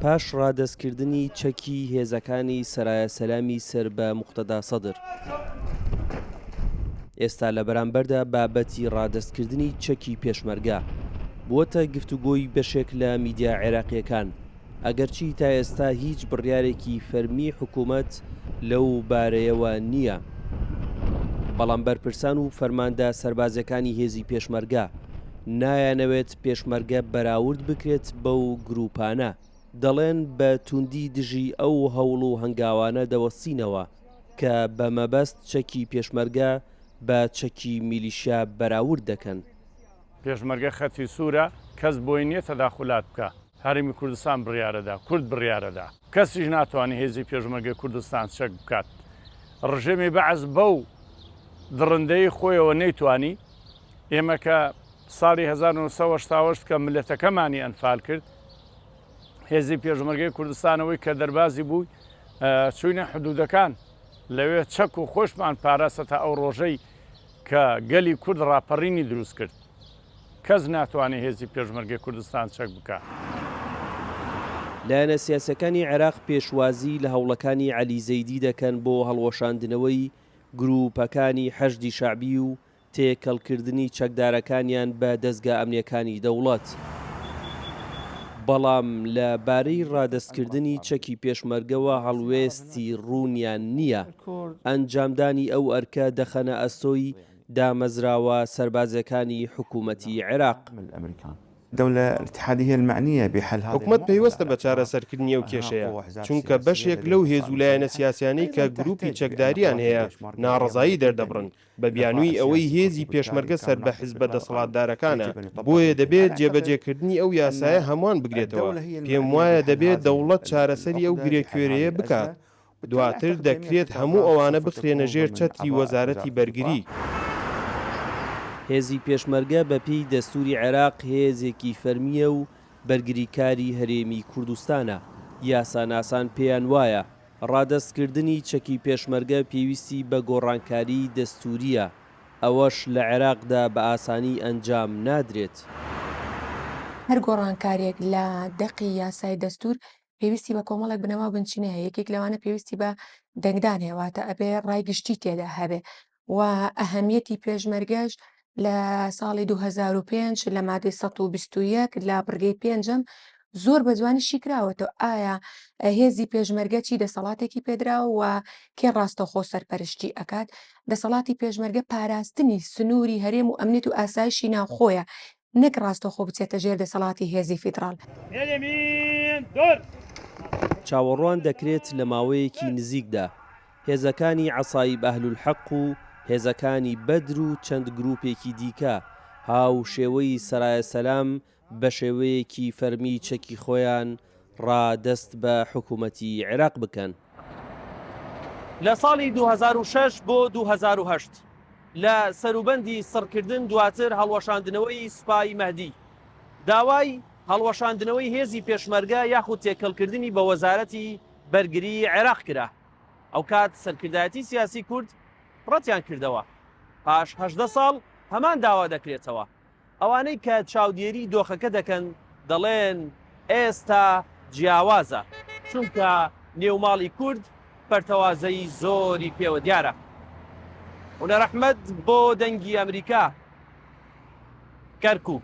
پاش ڕادەستکردنی چەکی هێزەکانی سەرایە سەلامی سەر بە موقتەدا سەدر. ئێستا لە بەرامبەردا بابەتی ڕادەستکردنی چەکی پێشمەرگە بووەتە گفتوگۆی بەشێک لە میدیا عێراقیەکان، ئەگەرچی تا ئێستا هیچ بڕیارێکی فەرمی حکوومەت لەو بارەیەوە نییە. بەڵام بەرپرسان و فەرماندە سەربازەکانی هێزی پێشمەرگە نایانەوێت پێشمەرگە بەراورد بکرێت بەو گروپانە. دەڵێن بە توندی دژی ئەو هەوڵ و هەنگاوانە دەوەستینەوە کە بە مەبەست چەکی پێشمەرگە بە چەکی میلیشیا بەراورد دەکەن. پێشمەرگە خەتی سوورە، کەس بۆی نییە تەداخولات بکە. هەرمی کوردستان بڕیارەدا، کورد بڕیارەدا، کەسیش ناتوانێت هێزی پێشمەرگەی کوردستان چەک بکات. ڕژێمی بەعەز بەو دڕندەی خۆیەوە نەیتوانی. ئێمە کە ساڵی 1970 کە ملەتەکەمانی ئەنفال کرد، هێزی پێشمەرگەی کوردستانەوەی کە دەربازی بوو چوینە حدودەکان، لەوێ چەک و خۆشمان پاراستە تا ئەو ڕۆژەی کە گەلی کورد ڕاپەڕینی دروست کرد. کەس ناتوانێت هێزی پێشمەرگەی کوردستان چەک بکات. لایەنە سیاسەکانی عێراق پێشوازی لە هەوڵەکانی عەلی زەیدی دەکەن بۆ هەڵوەشاندنەوەی گروپەکانی حەشدی شەعبی و تێکەڵکردنی چەکدارەکانیان بە دەستگا ئەمنیەکانی دەوڵەت. بەڵام لە بارەی ڕادەستکردنی چەکی پێشمەرگەوە هەڵوێستی ڕوونیان نییە. ئەنجامدانی ئەو ئەرکە دەخەنە ئەستۆی دامەزراوە سەربازەکانی حکوومەتی عێراق. حکومت پێیوەستە بە چارەسەرکردنی ئەو کێشەیە، چونکە بەشێک لەو هێزولایەنە سیاسیانەی کە گروپی چەکداریان هەیە ناڕەزایی دەردەبڕن بە بیانووی ئەوەی هێزی پێشمەرگە سەر بە حیزبە دەسەڵاتدارەکانە. بۆیە دەبێت جێبەجێکردنی ئەو یاسایە هەمووان بگرێتەوە. پێم وایە دەبێت دەوڵەت چارەسەری ئەو گرێکوێرەیە بکات. دواتر دەکرێت هەموو ئەوانە بخرێنە ژێر چەتری وەزارەتی بەرگری. هێزی پێشمەرگە بەپێی دەستوری عێراق هێزێکی فەرمیە و بەرگریکاری هەرێمی کوردستانە. یاساناسان پێیان وایە ڕادەستکردنی چەکی پێشمەرگە پێویستی بە گۆڕانکاری دەستوریە، ئەوەش لە عێراقدا بە ئاسانی ئەنجام نادرێت. هەر گۆڕانکارێک لە دەقی یاسای دەستور پێویستی بە کۆمەڵێک بنەما بنچینە هەیە. یەکێک لەوانە پێویستی بە دەنگدان هێواتە ئەبێ ڕایگشتی تێدا هەبێ و ئەهەمیەتی پێشمەرگەش لە ساڵی 2005 لە مادەی 121 لە بڕگەی پێنجەم زۆر بە جوانی شیکراوەتەوە. ئایا هێزی پێشمەرگە چی دەسەڵاتێکی پێدراوە و کێ ڕاستەوخۆ سەرپەرشتی ئەکات؟ دەسەڵاتی پێشمەرگە پاراستنی سنووری هەرێم و ئەمنیەت و ئاسایشی ناوخۆیە، نەک ڕاستەوخۆ بچێتە ژێر دەسەڵاتی هێزی فیدڕاڵ. چاوەڕوان دەکرێت لە ماوەیەکی نزیکدا هێزەکانی عەسایب ئەهلولحەق و هێزەکانی بەدر و چەند گروپێکی دیکە هاو شێوەی سەرایە سەلام بە شێوەیەکی فەرمی چەکی خۆیان ڕادەست بە حکوومەتی عێراق بکەن. لە ساڵی 2006 بۆ 2008 لە سەروبەندی سڕکردن دواتر هەڵوەشاندنەوەی سوپای مەهدی داوای هەڵوەشاندنەوەی هێزی پێشمەرگە یاخود تێکەڵکردنی بە وەزارەتی بەرگری عێراق کرا. ئەو کات سەرکردایەتی سیاسی کورد ڕەتیان کردەوە. پاش 18 ساڵ هەمان داوا دەکرێتەوە. ئەوانەی کە چاودێری دۆخەکە دەکەن دەڵێن ئێستا جیاوازە، چونکە نێوماڵی کورد پەرتەوازەی زۆری پێوە دیارە. هونەر ئەحمەد بۆ دەنگی ئەمریکا، کەرکووک.